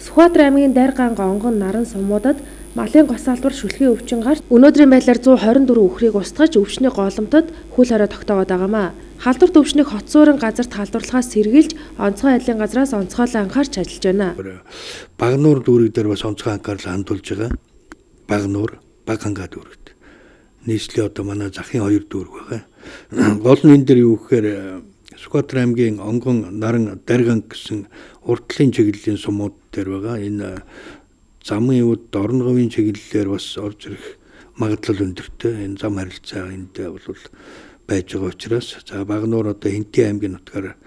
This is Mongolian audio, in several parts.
Сүхбаатар аймгийн Дайрганга онгон наран сумуудад малын гос салбар шүлгийн өвчин гарч өнөөдрийн байдлаар 124 үхрийг устгаж өвчний голомтод хөл хорой тогтоогод байгаамаа. Халдварт өвчнийг хот суурин газарт халдварлахаас сэргийлж онцгой айдлын газраас онцгойлон анхаарч ажиллаж байна. Багнуур дүүрэг дээр бас онцгой анхаарлаа хандуулж байгаа. Багнуур, Баганга дүүрэгт. Нийслэлийн одоо манай захын 2 дүүрэг байгаа. Гол нь энэ дээр юу гэхээр Сүхбаатар аймгийн онгон наран Дайрганга гэсэн уртлын чиглэлийн сумууд дээр байгаа. Энэ замын үд орнговын чиглэлээр бас орж ирэх магадлал өндөртэй. Энэ зам харилцаа энд бол байж байгаа учраас за Багнуур одоо Хинтээ аймгийн нутгаар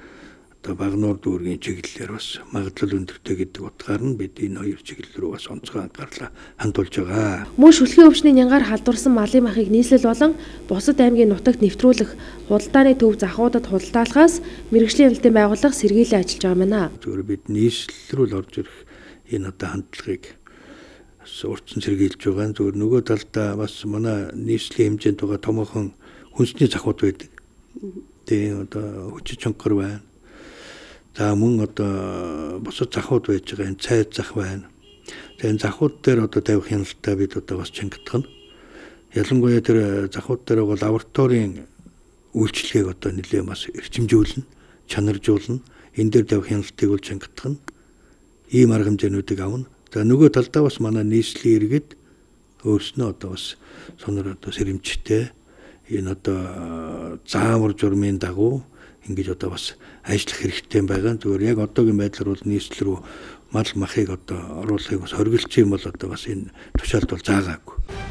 одоо Багнуур дүүргийн чиглэлээр бас магадлал өндөртэй гэдэг утгаар нь бид энэ 2 чиглэл рүү бас онцгой анхаарлаа хандуулж байгаа. Мөн шүлгийн өвчний нянгаар халдварсан малын махыг нийслэл болон бусад аймгийн нутагт нэвтрүүлэх худалдааны төв захуудад худалдаалахаас мэргэжлийн хяналтын байгууллага сэргийлэн ажиллаж байгаа мэнэ. Зөвхөн бид нийслэл рүү л орж ирэх энэ одоо хандлагыг урьдчилан сэргийлж байгаа. Зөвхөн нөгөө талдаа бас манай нийслэлийн хэмжээнд байгаа томоохон хүнсний захууд байдаг. Тэгээ одоо хүчит чонгор байна. За мөн одоо бусад захууд байж байгаа энэ цайз зах байна. Тэгээ энэ захууд дээр одоо тавих хяналтаа бид одоо бас чангадах нь. Ялангуяа тэр захууд дээр бол лабораторийн үйлчлэгийг одоо нэлээд бас эрчимжүүлнэ, чанаржуулна. Энэ дээр тавих хяналтыг бол чангадах нь. Ийм арга хэмжээнүүдийг авна. За нөгөө талдаа бас манай нийслэлийн иргэд өөрснөө одоо бас сонор одоо сэрэмжтэй энэ одоо заамар журмын дагуу ингэж одоо бас ажиллах хэрэгтэй байгаа. Зүгээр яг одоогийн байдлаар бол нийслэл рүү мал махыг одоо оруулахыг бас хоригдчих юм бол одоо бас энэ тушаалд бол заагаагүй.